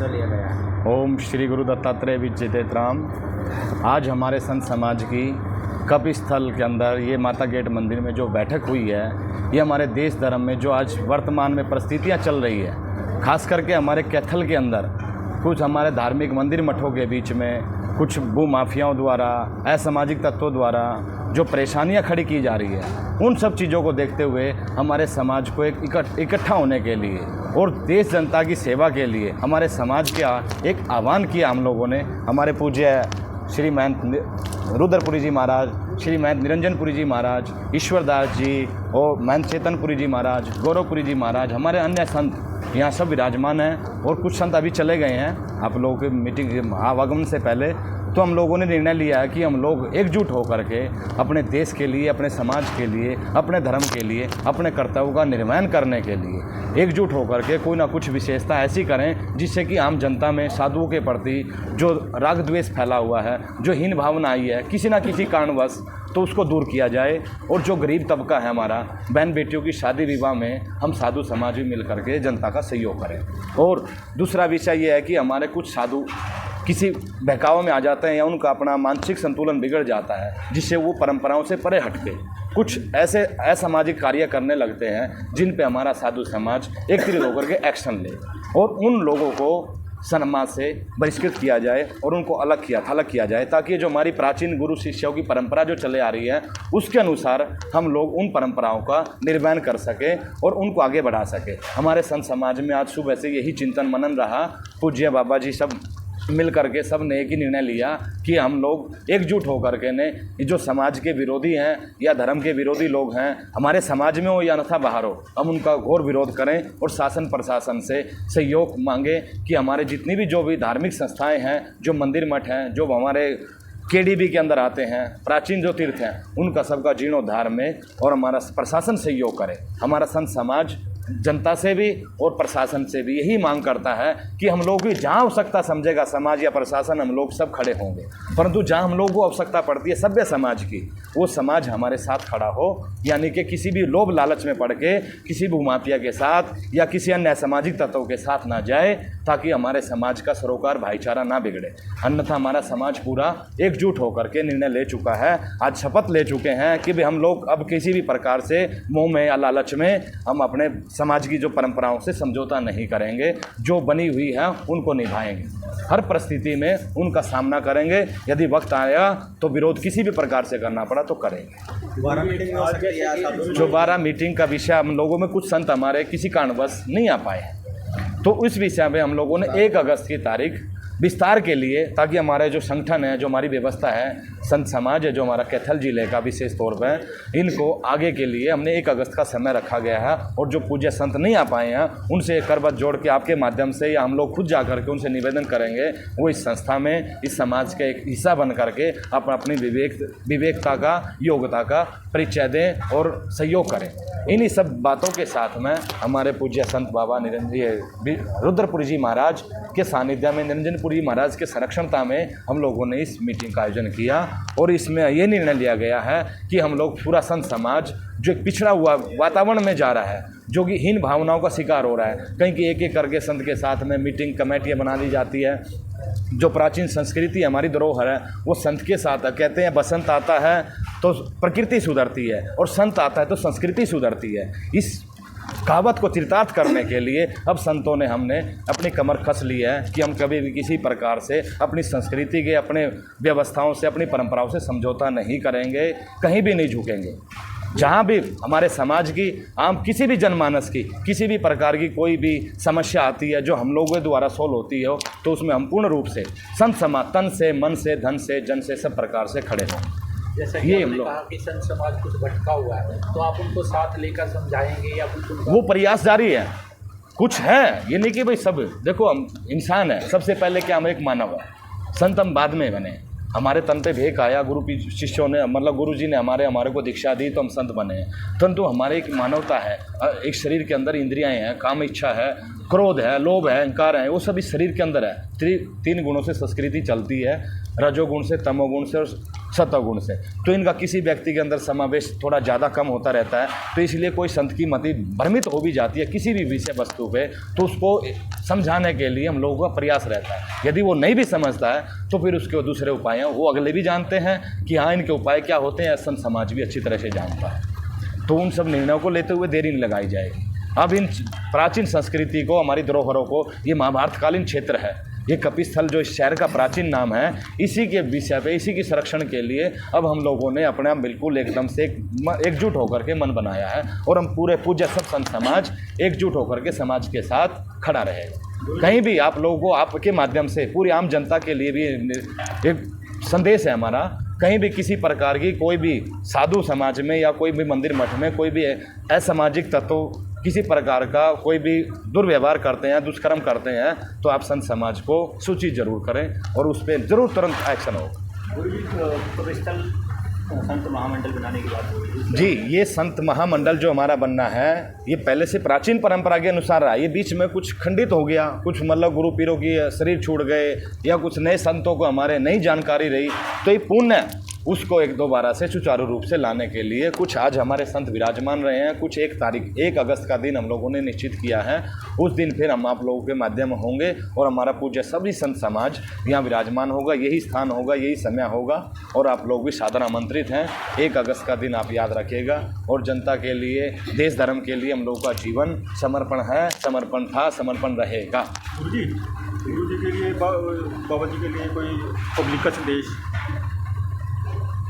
उत्सव लिया गया है। ओम श्री गुरु दत्तात्रेय विजयतेत राम। आज हमारे संत समाज की कप स्थल के अंदर ये माता गेट मंदिर में जो बैठक हुई है, ये हमारे देश धर्म में जो आज वर्तमान में परिस्थितियाँ चल रही है, खास करके हमारे कैथल के अंदर कुछ हमारे धार्मिक मंदिर मठों के बीच में कुछ भूमाफियाओं द्वारा, असामाजिक तत्वों द्वारा जो परेशानियां खड़ी की जा रही है, उन सब चीज़ों को देखते हुए हमारे समाज को एक इकट्ठा होने के लिए और देश जनता की सेवा के लिए हमारे समाज के एक आह्वान किया हम लोगों ने। हमारे पूज्य श्री महंत रुद्रपुरी जी महाराज, श्री महंत निरंजनपुरी जी महाराज, ईश्वरदास जी और महंत चेतनपुरी जी महाराज, गौरवपुरी जी महाराज, हमारे अन्य संत यहाँ सब विराजमान हैं और कुछ संत अभी चले गए हैं आप लोगों के मीटिंग आवागमन से पहले। तो हम लोगों ने निर्णय लिया है कि हम लोग एकजुट होकर के अपने देश के लिए, अपने समाज के लिए, अपने धर्म के लिए, अपने कर्तव्यों का निर्वहन करने के लिए एकजुट होकर के कोई ना कुछ विशेषता ऐसी करें जिससे कि आम जनता में साधुओं के प्रति जो राग द्वेष फैला हुआ है, जो हीन भावना आई है किसी न किसी कारणवश, तो उसको दूर किया जाए। और जो गरीब तबका है हमारा, बहन बेटियों की शादी विवाह में हम साधु समाज भी मिल करके जनता का सहयोग करें। और दूसरा विषय ये है कि हमारे कुछ साधु किसी बहकावे में आ जाते हैं या उनका अपना मानसिक संतुलन बिगड़ जाता है, जिससे वो परंपराओं से परे हटके कुछ ऐसे असामाजिक कार्य करने लगते हैं जिन पे हमारा साधु समाज एकत्रित होकर के एक्शन ले और उन लोगों को समाज से बहिष्कृत किया जाए और उनको अलग किया जाए, ताकि जो हमारी प्राचीन गुरु शिष्यों की परंपरा जो चले आ रही है उसके अनुसार हम लोग उन परंपराओं का निर्वहन कर सकें और उनको आगे बढ़ा सकें। हमारे संत समाज में आज सुबह से यही चिंतन मनन रहा। पूज्य बाबा जी सब मिल करके सब ने एक ही निर्णय लिया कि हम लोग एकजुट होकर के ने जो समाज के विरोधी हैं या धर्म के विरोधी लोग हैं, हमारे समाज में हो या अन्यथा बाहर हो, हम उनका घोर विरोध करें और शासन प्रशासन से सहयोग मांगे कि हमारे जितनी भी जो भी धार्मिक संस्थाएं हैं, जो मंदिर मठ हैं, जो हमारे केडीबी के अंदर आते हैं, प्राचीन जो तीर्थ हैं, उनका सबका जीर्णोद्धार में और हमारा प्रशासन सहयोग करे। हमारा संत समाज जनता से भी और प्रशासन से भी यही मांग करता है कि हम लोग भी जहाँ आवश्यकता समझेगा समाज या प्रशासन, हम लोग सब खड़े होंगे, परंतु जहाँ हम लोग को आवश्यकता पड़ती है सभ्य समाज की, वो समाज हमारे साथ खड़ा हो। यानी कि किसी भी लोभ लालच में पड़ के किसी भूमाफिया के साथ या किसी अन्य सामाजिक तत्वों के साथ ना जाए, ताकि हमारे समाज का सरोकार भाईचारा ना बिगड़े। अन्यथा हमारा समाज पूरा एकजुट होकर के निर्णय ले चुका है, आज शपथ ले चुके हैं कि भी हम लोग अब किसी भी प्रकार से मोह में या लालच में हम अपने समाज की जो परंपराओं से समझौता नहीं करेंगे, जो बनी हुई है उनको निभाएंगे, हर परिस्थिति में उनका सामना करेंगे। यदि वक्त आया तो विरोध किसी भी प्रकार से करना पड़ा तो करेंगे। 12 मीटिंग का विषय हम लोगों में कुछ संत हमारे किसी कारणवश नहीं आ पाए हैं, तो इस विषय में हम लोगों ने 1 अगस्त की तारीख विस्तार के लिए, ताकि हमारे जो संगठन है, जो हमारी व्यवस्था है, संत समाज है जो हमारा कैथल जिले का विशेष तौर पर, इनको आगे के लिए हमने 1 अगस्त का समय रखा गया है। और जो पूज्य संत नहीं आ पाए हैं उनसे करबद्ध जोड़ के आपके माध्यम से या हम लोग खुद जा करके उनसे निवेदन करेंगे वो इस संस्था में, इस समाज का एक हिस्सा बन करके अपनी विवेकता का, योग्यता का परिचय दें और सहयोग करें। इन्हीं सब बातों के साथ में हमारे पूज्य संत बाबा रुद्रपुरी जी महाराज के सानिध्य में, निरंजनपुरी महाराज के संरक्षणता में हम लोगों ने इस मीटिंग का आयोजन किया। और इसमें ये निर्णय लिया गया है कि हम लोग पूरा संत समाज जो एक पिछड़ा हुआ वातावरण में जा रहा है, जो कि हीन भावनाओं का शिकार हो रहा है, कहीं कि एक करके संत के साथ में मीटिंग कमेटियाँ बना दी जाती है। जो प्राचीन संस्कृति हमारी धरोहर है वो संत के साथ है। कहते हैं बसंत आता है तो प्रकृति सुधरती है और संत आता है तो संस्कृति सुधरती है। इस कहावत को चरितार्थ करने के लिए अब संतों ने, हमने अपनी कमर कस ली है कि हम कभी भी किसी प्रकार से अपनी संस्कृति के, अपने व्यवस्थाओं से, अपनी परंपराओं से समझौता नहीं करेंगे, कहीं भी नहीं झुकेंगे। जहाँ भी हमारे समाज की, आम किसी भी जनमानस की किसी भी प्रकार की कोई भी समस्या आती है जो हम लोगों के द्वारा सोल्व होती है, तो उसमें हम पूर्ण रूप से संत समाज तन से, मन से, धन से, जन से सब प्रकार से खड़े हों। जैसा कि आपने कहा कि संत समाज कुछ भटका हुआ है, तो आप उनको साथ लेकर समझाएंगे या कुछ? वो प्रयास जारी है, कुछ है, ये नहीं कि भाई सब, देखो हम इंसान है, सबसे पहले क्या हम एक मानव है, संत हम बाद में बने। हमारे तन पे भेक आया, गुरु शिष्यों ने, मतलब गुरु जी ने हमारे को दीक्षा दी तो हम संत बने हैं। परंतु हमारे एक मानवता है, एक शरीर के अंदर इंद्रियां हैं, काम इच्छा है, क्रोध है, लोभ है, अहंकार है, वो सभी शरीर के अंदर है। 3 गुणों से संस्कृति चलती है, रजोगुण से, तमोगुण से और सतोगुण से, तो इनका किसी व्यक्ति के अंदर समावेश थोड़ा ज़्यादा कम होता रहता है। तो इसलिए कोई संत की मति भ्रमित हो भी जाती है किसी भी विषय वस्तु पे, तो उसको समझाने के लिए हम लोगों का प्रयास रहता है। यदि वो नहीं भी समझता है तो फिर उसके दूसरे उपाय हैं, वो अगले भी जानते हैं कि हाँ इनके उपाय क्या होते हैं, संत समाज भी अच्छी तरह से जानता है। तो उन सब निर्णयों को लेते हुए देरी नहीं लगाई जाएगी। अब इन प्राचीन संस्कृति को, हमारी धरोहरों को, ये महाभारतकालीन क्षेत्र है, ये कपिस्थल जो इस शहर का प्राचीन नाम है, इसी के विषय पे, इसी के संरक्षण के लिए अब हम लोगों ने अपने आप बिल्कुल एकदम से एकजुट होकर के मन बनाया है, और हम पूरे पूज्य सब संत समाज एकजुट होकर के समाज के साथ खड़ा रहेगा। कहीं भी आप लोगों को, आपके माध्यम से पूरी आम जनता के लिए भी एक संदेश है हमारा, कहीं भी किसी प्रकार की कोई भी साधु समाज में या कोई भी मंदिर मठ में कोई भी असामाजिक तत्व किसी प्रकार का कोई भी दुर्व्यवहार करते हैं, दुष्कर्म करते हैं, तो आप संत समाज को सूचित जरूर करें और उस पर जरूर तुरंत एक्शन हो। कपिस्थल संत महामंडल बनाने की बात हो रही है। जी, ये संत महामंडल जो हमारा बनना है, ये पहले से प्राचीन परंपरा के अनुसार रहा। ये बीच में कुछ खंडित हो गया, कुछ मतलब गुरु पीरों की शरीर छूट गए या कुछ नए संतों को हमारे नई जानकारी रही, तो ये पुण्य उसको एक दोबारा से सुचारू रूप से लाने के लिए कुछ आज हमारे संत विराजमान रहे हैं। कुछ 1 अगस्त का दिन हम लोगों ने निश्चित किया है, उस दिन फिर हम आप लोगों के माध्यम होंगे और हमारा पूज्य सभी संत समाज यहाँ विराजमान होगा, यही स्थान होगा, यही समय होगा, और आप लोग भी सादर आमंत्रित हैं। 1 अगस्त का दिन आप याद रखिएगा, और जनता के लिए, देश धर्म के लिए हम लोगों का जीवन समर्पण है, समर्पण था, समर्पण रहेगा। गुरु जी के लिए, बाबा जी के लिए कोई पब्लिक का संदेश?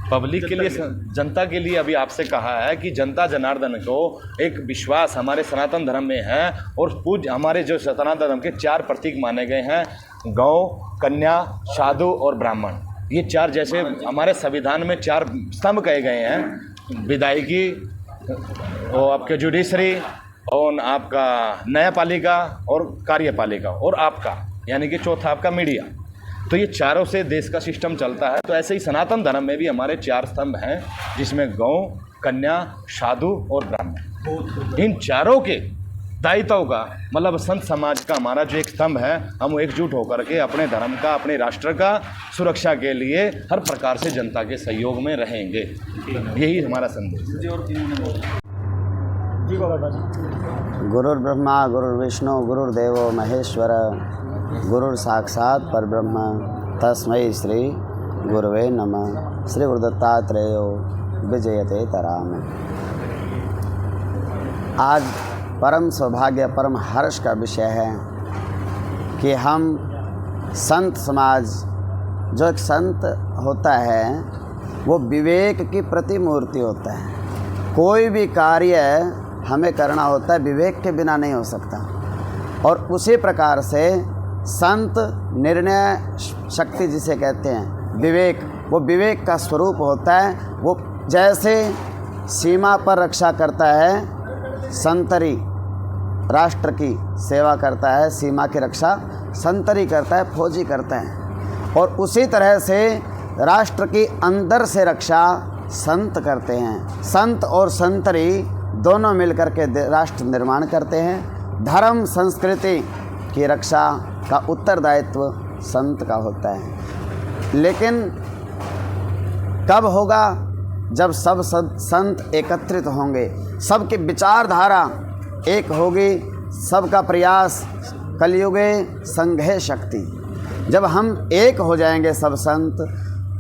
पब्लिक के लिए, जनता के लिए अभी आपसे कहा है कि जनता जनार्दन को एक विश्वास हमारे सनातन धर्म में है, और पूज्य हमारे जो सनातन धर्म के 4 प्रतीक माने गए हैं, गौ, कन्या, साधु और ब्राह्मण, ये 4 जैसे हमारे संविधान में 4 स्तंभ कहे गए हैं, विधायिकी और आपके जुडिशरी और आपका न्यायपालिका और कार्यपालिका और आपका यानी कि चौथा आपका मीडिया। तो ये चारों से देश का सिस्टम चलता है। तो ऐसे ही सनातन धर्म में भी हमारे 4 स्तंभ हैं, जिसमें गौ, कन्या, साधु और ब्राह्मण। इन चारों के दायित्व का मतलब संत समाज का हमारा जो एक स्तंभ है, हम एकजुट होकर के अपने धर्म का, अपने राष्ट्र का सुरक्षा के लिए हर प्रकार से जनता के सहयोग में रहेंगे। यही हमारा संदेश है। गुरुर्ब्रह्मा गुरुर्विष्णु गुरुर्देवो महेश्वर गुरुर साक्षात परब्रह्म तस्मै श्री गुरुवे नमः। श्री गुरुदत्तात्रेयो विजयते तराम। आज परम सौभाग्य, परम हर्ष का विषय है कि हम संत समाज, जो एक संत होता है वो विवेक की प्रतिमूर्ति होता है। कोई भी कार्य हमें करना होता है विवेक के बिना नहीं हो सकता, और उसी प्रकार से संत निर्णय शक्ति जिसे कहते हैं विवेक, वो विवेक का स्वरूप होता है। वो जैसे सीमा पर रक्षा करता है, संतरी राष्ट्र की सेवा करता है, सीमा की रक्षा संतरी करता है, फौजी करता है, और उसी तरह से राष्ट्र की अंदर से रक्षा संत करते हैं। संत और संतरी दोनों मिलकर के राष्ट्र निर्माण करते हैं। धर्म संस्कृति की रक्षा का उत्तरदायित्व संत का होता है। लेकिन कब होगा? जब सब संत एकत्रित होंगे, सबकी विचारधारा एक होगी, सबका प्रयास, कलयुगे संघे शक्ति। जब हम एक हो जाएंगे सब संत,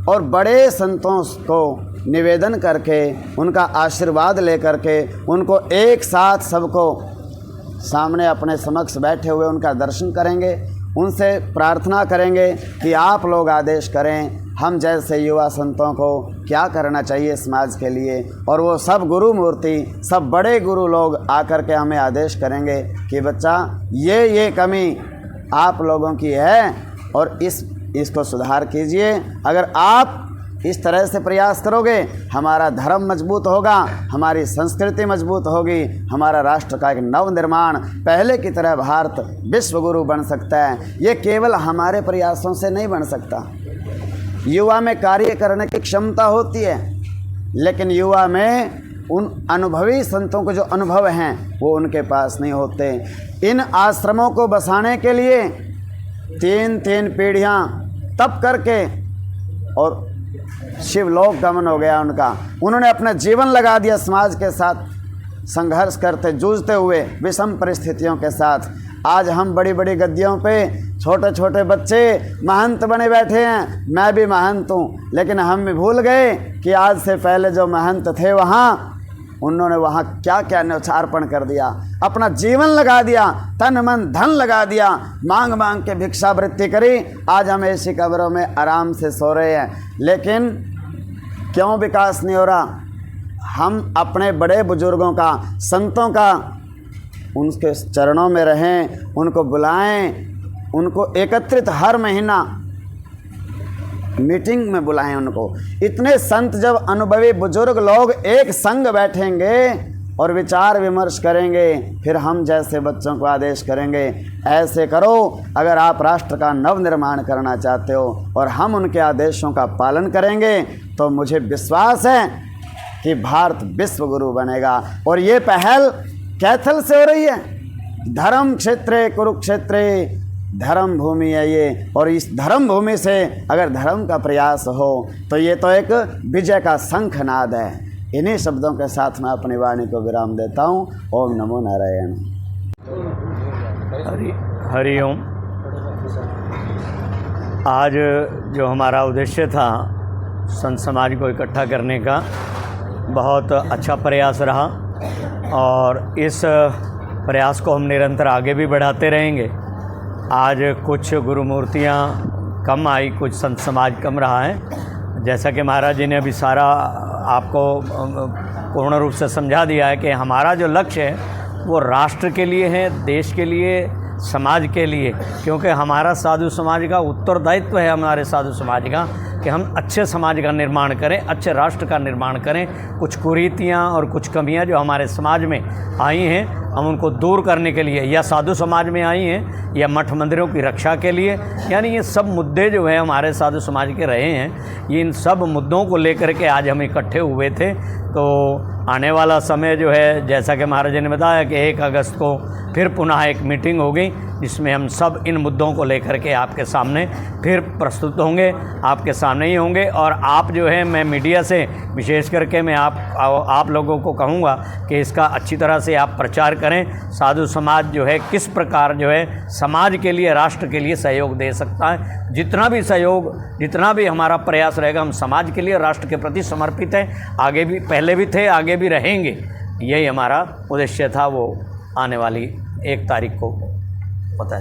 और बड़े संतों को निवेदन करके, उनका आशीर्वाद लेकर के, उनको एक साथ सबको सामने अपने समक्ष बैठे हुए उनका दर्शन करेंगे, उनसे प्रार्थना करेंगे कि आप लोग आदेश करें हम जैसे युवा संतों को क्या करना चाहिए समाज के लिए। और वो सब गुरु मूर्ति, सब बड़े गुरु लोग आकर के हमें आदेश करेंगे कि बच्चा ये कमी आप लोगों की है और इसको सुधार कीजिए। अगर आप इस तरह से प्रयास करोगे, हमारा धर्म मजबूत होगा, हमारी संस्कृति मजबूत होगी, हमारा राष्ट्र का एक नव निर्माण पहले की तरह भारत विश्व गुरु बन सकता है। ये केवल हमारे प्रयासों से नहीं बन सकता। युवा में कार्य करने की क्षमता होती है, लेकिन युवा में उन अनुभवी संतों को जो अनुभव हैं वो उनके पास नहीं होते। इन आश्रमों को बसाने के लिए 3-3 पीढ़ियाँ तप करके और शिवलोक गमन हो गया उनका। उन्होंने अपना जीवन लगा दिया समाज के साथ संघर्ष करते, जूझते हुए विषम परिस्थितियों के साथ। आज हम बड़ी बड़ी गद्दियों पे छोटे छोटे बच्चे महंत बने बैठे हैं, मैं भी महंत हूँ, लेकिन हम भूल गए कि आज से पहले जो महंत थे वहाँ, उन्होंने वहाँ क्या क्या न्यौछार्पण कर दिया, अपना जीवन लगा दिया, तन मन धन लगा दिया, मांग मांग के भिक्षावृत्ति करी। आज हम ऐसी कब्रों में आराम से सो रहे हैं, लेकिन क्यों विकास नहीं हो रहा? हम अपने बड़े बुजुर्गों का, संतों का, उनके चरणों में रहें, उनको बुलाएं, उनको एकत्रित हर महीना मीटिंग में बुलाएं उनको। इतने संत जब अनुभवी बुजुर्ग लोग एक संग बैठेंगे और विचार विमर्श करेंगे, फिर हम जैसे बच्चों को आदेश करेंगे, ऐसे करो अगर आप राष्ट्र का नव निर्माण करना चाहते हो, और हम उनके आदेशों का पालन करेंगे तो मुझे विश्वास है कि भारत विश्व गुरु बनेगा। और ये पहल कैथल से हो रही है। धर्म क्षेत्रे कुरुक्षेत्रे धर्म भूमि है ये, और इस धर्म भूमि से अगर धर्म का प्रयास हो तो ये तो एक विजय का शंखनाद है। इन्हीं शब्दों के साथ मैं अपनी वाणी को विराम देता हूँ। ओम नमो नारायण। हरि ओम। आज जो हमारा उद्देश्य था संत समाज को इकट्ठा करने का, बहुत अच्छा प्रयास रहा, और इस प्रयास को हम निरंतर आगे भी बढ़ाते रहेंगे। आज कुछ गुरुमूर्तियाँ कम आई, कुछ संत समाज कम रहा है। जैसा कि महाराज जी ने अभी सारा आपको पूर्ण रूप से समझा दिया है कि हमारा जो लक्ष्य है वो राष्ट्र के लिए है, देश के लिए, समाज के लिए, क्योंकि हमारा साधु समाज का उत्तरदायित्व है, हमारे साधु समाज का, कि हम अच्छे समाज का निर्माण करें, अच्छे राष्ट्र का निर्माण करें। कुछ कुरीतियाँ और कुछ कमियाँ जो हमारे समाज में आई हैं, हम उनको दूर करने के लिए, या साधु समाज में आई हैं या मठ मंदिरों की रक्षा के लिए, यानी ये सब मुद्दे जो हैं हमारे साधु समाज के रहे हैं, ये इन सब मुद्दों को लेकर के आज हम इकट्ठे हुए थे। तो आने वाला समय जो है, जैसा कि महाराज जी ने बताया कि 1 अगस्त को फिर पुनः एक मीटिंग होगी, जिसमें हम सब इन मुद्दों को लेकर के आपके सामने फिर प्रस्तुत होंगे, आपके सामने ही होंगे। और आप जो है, मैं मीडिया से विशेष करके मैं आप लोगों को कहूँगा कि इसका अच्छी तरह से आप प्रचार करें। साधु समाज जो है किस प्रकार जो है समाज के लिए, राष्ट्र के लिए सहयोग दे सकता है। जितना भी सहयोग, जितना भी हमारा प्रयास रहेगा, हम समाज के लिए, राष्ट्र के प्रति समर्पित हैं। आगे भी, पहले भी थे, आगे भी रहेंगे। यही हमारा उद्देश्य था, वो आने वाली 1 तारीख को पता है।